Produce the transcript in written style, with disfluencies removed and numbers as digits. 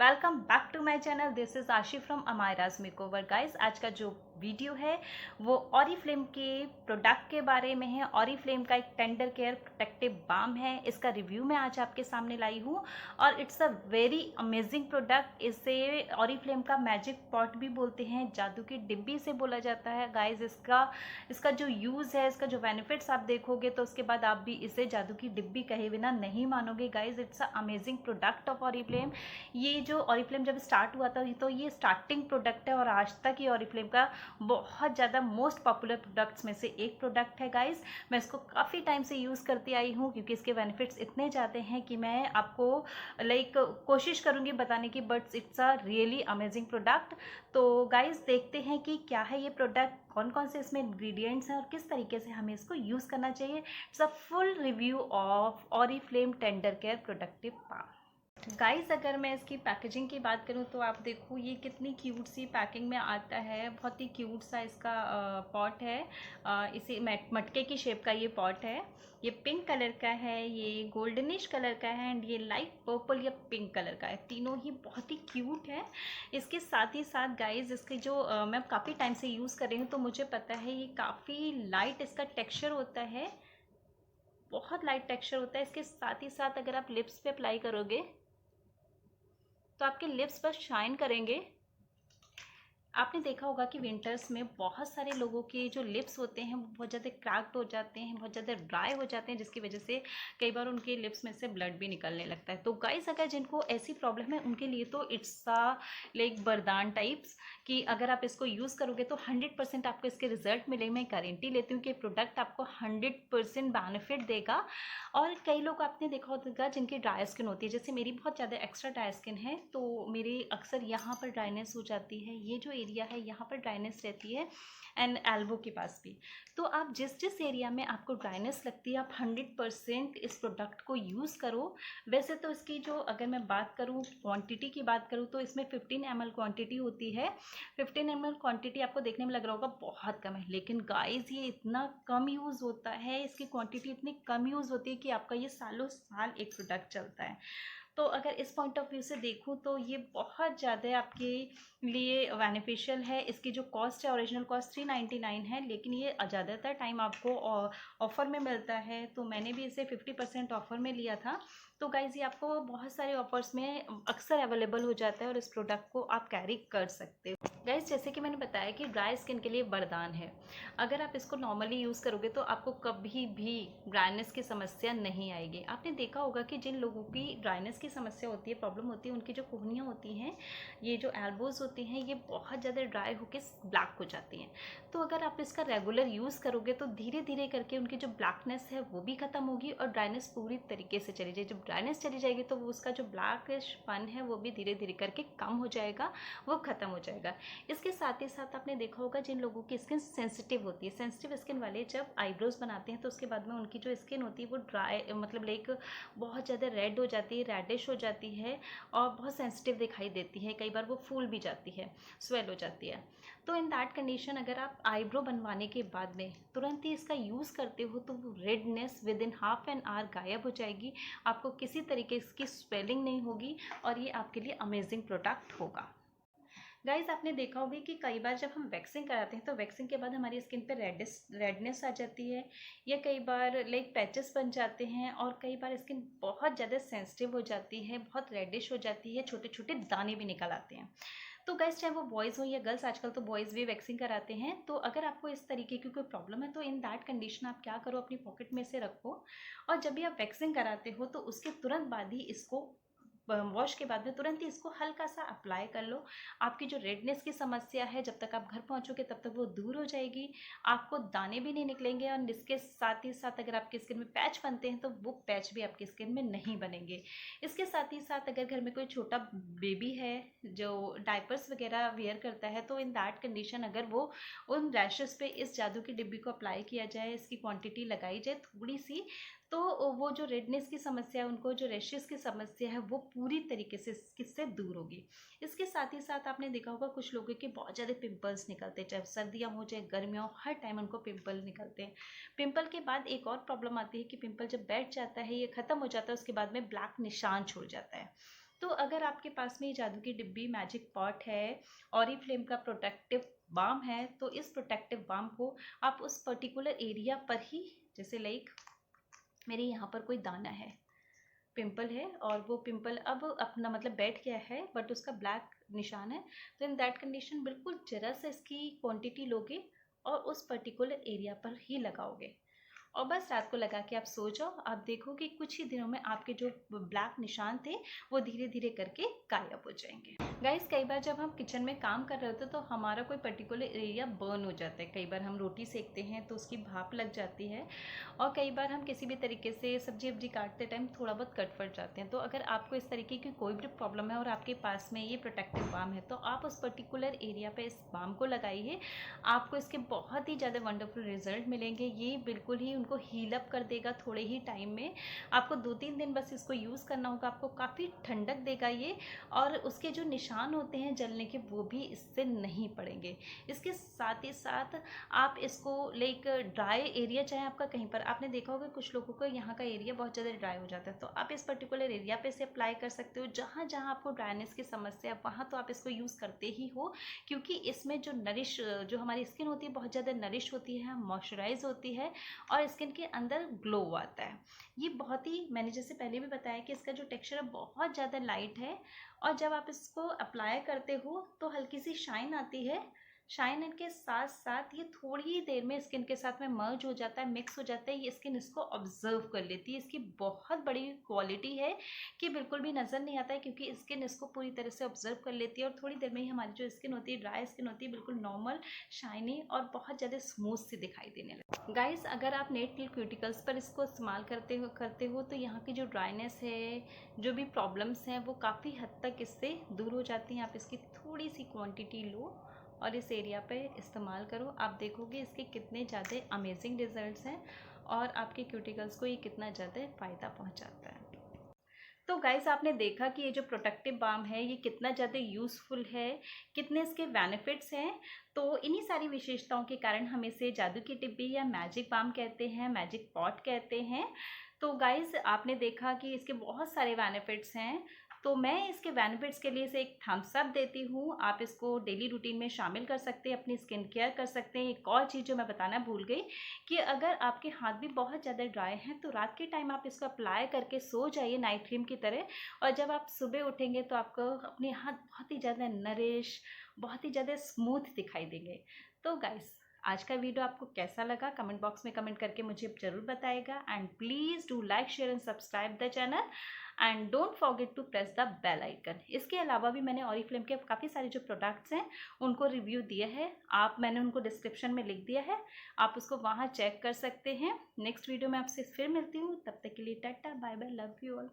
Welcome back to my channel. This is Ashi from Amaira's makeover. Guys, आज का जो video है वो ऑरिफ्लेम के प्रोडक्ट के बारे में है। ऑरिफ्लेम का एक टेंडर केयर प्रोटेक्टिव बाम है, इसका रिव्यू मैं आज आपके सामने लाई हूँ और it's a very amazing product. इसे ऑरिफ्लेम का मैजिक पॉट भी बोलते हैं, जादू की डिब्बी से बोला जाता है। गाइस, इसका जो यूज़ है, इसका जो बेनिफिट्स आप देखोगे तो उसके बाद आप भी इसे जादू की डिब्बी कहे बिना नहीं मानोगे। Guys, it's a amazing product of Oriflame. ये जो ऑरिफ्लेम जब स्टार्ट हुआ था तो ये स्टार्टिंग प्रोडक्ट है और आज तक ये ऑरिफ्लेम का बहुत ज़्यादा मोस्ट पॉपुलर प्रोडक्ट्स में से एक प्रोडक्ट है। गाइस, मैं इसको काफ़ी टाइम से यूज़ करती आई हूँ क्योंकि इसके बेनिफिट्स इतने ज़्यादा हैं कि मैं आपको कोशिश करूँगी बताने की, but it's a really amazing product. तो गाइस, देखते हैं कि क्या है ये प्रोडक्ट, कौन कौन से इसमें इंग्रेडिएंट्स हैं और किस तरीके से हमें इसको यूज़ करना चाहिए। It's a full review of Oriflame tender care productive balm. Guys, अगर मैं इसकी पैकेजिंग की बात करूं तो आप देखो ये कितनी क्यूट सी पैकिंग में आता है। बहुत ही क्यूट सा इसका पॉट है। इसी मटके की शेप का ये पॉट है। ये पिंक कलर का है, ये गोल्डनिश कलर का है एंड ये लाइट पर्पल या पिंक कलर का है। तीनों ही बहुत ही क्यूट है। इसके साथ ही साथ गाइस, इसके जो मैं काफ़ी टाइम से यूज़ कर रही हूँ तो मुझे पता है ये काफ़ी लाइट इसका टेक्स्चर होता है, बहुत लाइट टेक्स्चर होता है। इसके साथ ही साथ अगर आप लिप्स पे अप्लाई करोगे तो आपके लिप्स पर शाइन करेंगे। आपने देखा होगा कि विंटर्स में बहुत सारे लोगों के जो लिप्स होते हैं वो बहुत ज़्यादा क्रैक्ड हो जाते हैं, बहुत ज़्यादा ड्राई हो जाते हैं, जिसकी वजह से कई बार उनके लिप्स में से ब्लड भी निकलने लगता है। तो गाइस, अगर जिनको ऐसी प्रॉब्लम है उनके लिए तो इट्स लाइक वरदान टाइप्स कि अगर आप इसको यूज़ करोगे तो 100% आपको इसके रिजल्ट मिलेंगे। मैं गारंटी लेती हूँ कि प्रोडक्ट आपको 100% बेनिफिट देगा। और कई लोग आपने देखा होगा जिनकी ड्राई स्किन होती है, जैसे मेरी बहुत ज़्यादा एक्स्ट्रा ड्राई स्किन है तो मेरी अक्सर यहाँ पर ड्राइनेस हो जाती है। ये जो एरिया है यहाँ पर ड्राइनेस रहती है एंड एल्बो के पास भी। तो आप जिस जिस एरिया में आपको ड्राइनेस लगती है आप 100% इस प्रोडक्ट को यूज़ करो। वैसे तो इसकी जो अगर मैं बात करूँ क्वांटिटी की बात करूँ तो इसमें 15 ml क्वांटिटी होती है। 15 ml क्वांटिटी आपको देखने में लग रहा होगा बहुत कम है, लेकिन गाइस ये इतना कम यूज़ होता है, इसकी क्वांटिटी इतनी कम यूज़ होती है कि आपका ये सालों साल एक प्रोडक्ट चलता है। तो अगर इस पॉइंट ऑफ व्यू से देखूँ तो ये बहुत ज़्यादा आपके लिए बेनिफिशियल है। इसकी जो कॉस्ट है, ओरिजिनल कॉस्ट 399 है, लेकिन ये ज़्यादातर टाइम आपको ऑफ़र में मिलता है। तो मैंने भी इसे 50% ऑफ़र में लिया था। तो गाइज़, ये आपको बहुत सारे ऑफर्स में अक्सर अवेलेबल हो जाता है और इस प्रोडक्ट को आप कैरी कर सकते हो। गाइज़, जैसे कि मैंने बताया कि ड्राई स्किन के लिए वरदान है। अगर आप इसको नॉर्मली यूज़ करोगे तो आपको कभी भी ड्राइनेस की समस्या नहीं आएगी। आपने देखा होगा कि जिन लोगों की ड्राइनेस की समस्या होती है, प्रॉब्लम होती है, उनकी जो कोहनियाँ होती हैं, ये जो एल्बोज़ होती हैं, ये बहुत ज़्यादा ड्राई होकर ब्लैक हो जाती हैं। तो अगर आप इसका रेगुलर यूज़ करोगे तो धीरे धीरे करके उनकी जो ब्लैकनेस है वो भी ख़त्म होगी और ड्राइनेस पूरी तरीके से चली जाएगी। जब ड्राइनेस चली जाएगी तो वो उसका जो ब्लैकिशपन है वो भी धीरे धीरे करके कम हो जाएगा, वो ख़त्म हो जाएगा। इसके साथ ही साथ आपने देखा होगा जिन लोगों की स्किन सेंसिटिव होती है, सेंसिटिव स्किन वाले जब आईब्रोज बनाते हैं तो उसके बाद में उनकी जो स्किन होती है वो ड्राई, मतलब लाइक बहुत ज़्यादा रेड हो जाती है, रेडिश हो जाती है और बहुत सेंसिटिव दिखाई देती है। कई बार वो फूल भी जाती है, स्वेल हो जाती है। तो इन दैट कंडीशन अगर आप आईब्रो बनवाने के बाद में तुरंत ही इसका यूज़ करते हो तो वो redness with in half an hour गायब हो जाएगी। आपको किसी तरीके की स्वेलिंग नहीं होगी और ये आपके लिए अमेजिंग प्रोडक्ट होगा। गाइज, आपने देखा होगा कि कई बार जब हम वैक्सिंग कराते हैं तो वैक्सिंग के बाद हमारी स्किन पे रेडनेस आ जाती है या कई बार लाइक पैचेस बन जाते हैं और कई बार स्किन बहुत ज़्यादा सेंसिटिव हो जाती है, बहुत रेडिश हो जाती है, छोटे छोटे दाने भी निकल आते हैं। तो गाइस, चाहे वो बॉयज़ हो या गर्ल्स, आजकल तो बॉयज़ भी वैक्सिंग कराते हैं। तो अगर आपको इस तरीके की कोई प्रॉब्लम है तो इन दैट कंडीशन आप क्या करो, अपनी पॉकेट में से रखो और जब भी आप वैक्सिंग कराते हो तो उसके तुरंत बाद ही इसको वॉश के बाद में तुरंत ही इसको हल्का सा अप्लाई कर लो। आपकी जो रेडनेस की समस्या है जब तक आप घर पहुंचोगे तब तक वो दूर हो जाएगी। आपको दाने भी नहीं निकलेंगे और इसके साथ ही साथ अगर आपकी स्किन में पैच बनते हैं तो वो पैच भी आपकी स्किन में नहीं बनेंगे। इसके साथ ही साथ अगर घर में कोई छोटा बेबी है जो डायपर्स वगैरह वेयर करता है तो इन दैट कंडीशन अगर वो उन रैशेस पे इस जादू की डिब्बी को अप्लाई किया जाए, इसकी क्वांटिटी लगाई जाए थोड़ी सी, तो वो जो रेडनेस की समस्या है, उनको जो रैशेस की समस्या है वो पूरी तरीके से किससे दूर होगी। इसके साथ ही साथ आपने देखा होगा कुछ लोगों के बहुत ज़्यादा पिंपल्स निकलते हैं, चाहे सर्दियाँ हो चाहे गर्मियाँ हो, हर टाइम उनको पिंपल निकलते हैं। पिंपल के बाद एक और प्रॉब्लम आती है कि पिंपल जब बैठ जाता है, ये ख़त्म हो जाता है, उसके बाद में ब्लैक निशान छोड़ जाता है। तो अगर आपके पास में ये जादू की डिब्बी मैजिक पॉट है, ऑरिफ्लेम का प्रोटेक्टिव बाम है, तो इस प्रोटेक्टिव बाम को आप उस पर्टिकुलर एरिया पर ही, जैसे लाइक मेरे यहाँ पर कोई दाना है, पिंपल है, और वो पिंपल अब अपना मतलब बैठ गया है बट उसका ब्लैक निशान है, तो इन दैट कंडीशन बिल्कुल जरा सा इसकी क्वांटिटी लोगे और उस पर्टिकुलर एरिया पर ही लगाओगे और बस रात को लगा के आप सो जाओ। आप देखोगे कुछ ही दिनों में आपके जो ब्लैक निशान थे वो धीरे धीरे करके गायब हो जाएंगे। गाइस, कई बार जब हम किचन में काम कर रहे होते तो हमारा कोई पर्टिकुलर एरिया बर्न हो जाता है। कई बार हम रोटी सेकते हैं तो उसकी भाप लग जाती है, और कई बार हम किसी भी तरीके से सब्जी वब्जी काटते टाइम थोड़ा बहुत कट फट जाते हैं। तो अगर आपको इस तरीके की कोई भी प्रॉब्लम है और आपके पास में ये प्रोटेक्टिव बाम है, तो आप उस पर्टिकुलर एरिया पे इस बाम को लगाइए। आपको इसके बहुत ही ज़्यादा वंडरफुल रिजल्ट मिलेंगे। ये बिल्कुल ही उनको हील अप कर देगा थोड़े ही टाइम में। आपको 2-3 दिन बस इसको यूज़ करना होगा, आपको काफ़ी ठंडक देगा ये, और उसके जो निशान होते हैं जलने के वो भी इससे नहीं पड़ेंगे। इसके साथ ही साथ आप इसको लाइक ड्राई एरिया, चाहे आपका कहीं पर, आपने देखा होगा कुछ लोगों को यहाँ का एरिया बहुत ज़्यादा ड्राई हो जाता है, तो आप इस पर्टिकुलर एरिया पे से अप्लाई कर सकते हो। जहाँ जहाँ आपको ड्राइनेस की समस्या है वहाँ तो आप इसको यूज़ करते ही हो, क्योंकि इसमें जो हमारी स्किन होती है बहुत ज़्यादा नरिश होती है, मॉइस्चराइज होती है, और स्किन के अंदर ग्लो आता है। ये बहुत ही, मैंने जैसे पहले भी बताया कि इसका जो टेक्सचर है बहुत ज़्यादा लाइट है, और जब आप इसको अप्लाई करते हो तो हल्की सी शाइन आती है। शाइन के साथ साथ ये थोड़ी ही देर में स्किन के साथ में मर्ज हो जाता है, मिक्स हो जाता है। ये स्किन इसको ऑब्जर्व कर लेती है। इसकी बहुत बड़ी क्वालिटी है कि बिल्कुल भी नज़र नहीं आता है, क्योंकि स्किन इसको पूरी तरह से ऑब्जर्व कर लेती है, और थोड़ी देर में ही हमारी जो स्किन होती है, ड्राई स्किन होती है, बिल्कुल नॉर्मल, शाइनी और बहुत ज़्यादा स्मूथ सी दिखाई देने लगती है। गाइस, अगर आप नेट क्यूटिकल्स पर इसको इस्तेमाल करते हो तो यहाँ की जो ड्राइनेस है, जो भी प्रॉब्लम्स हैं, वो काफ़ी हद तक इससे दूर हो जाती हैं। आप इसकी थोड़ी सी क्वांटिटी लो और इस एरिया पे इस्तेमाल करो। आप देखोगे इसके कितने ज़्यादा अमेजिंग रिजल्ट्स हैं, और आपके क्यूटिकल्स को ये कितना ज़्यादा फ़ायदा पहुंचाता है। तो गाइस, आपने देखा कि ये जो प्रोटेक्टिव बाम है ये कितना ज़्यादा यूज़फुल है, कितने इसके बेनिफिट्स हैं। तो इन्हीं सारी विशेषताओं के कारण हम इसे जादू की डिब्बी या मैजिक बाम कहते हैं, मैजिक पॉट कहते हैं। तो गाइस, आपने देखा कि इसके बहुत सारे बेनिफिट्स हैं, तो मैं इसके बेनिफिट्स के लिए इसे एक थम्स अप देती हूँ। आप इसको डेली रूटीन में शामिल कर सकते हैं, अपनी स्किन केयर कर सकते हैं। एक और चीज़ जो मैं बताना भूल गई, कि अगर आपके हाथ भी बहुत ज़्यादा ड्राई हैं तो रात के टाइम आप इसको अप्लाई करके सो जाइए नाइट क्रीम की तरह, और जब आप सुबह उठेंगे तो आपको अपने हाथ बहुत ही ज़्यादा नरिश, बहुत ही ज़्यादा स्मूथ दिखाई देंगे। तो गाइस, आज का वीडियो आपको कैसा लगा कमेंट बॉक्स में कमेंट करके मुझे ज़रूर बताएगा, and please do like, share and subscribe the channel, and don't forget to press the bell icon. इसके अलावा भी मैंने ऑरिफ्लेम के काफ़ी सारे जो प्रोडक्ट्स हैं उनको रिव्यू दिया है, मैंने उनको डिस्क्रिप्शन में लिख दिया है, आप उसको वहाँ चेक कर सकते हैं। नेक्स्ट वीडियो में आपसे फिर मिलती हूँ, तब तक के लिए tata bye bye, love you all.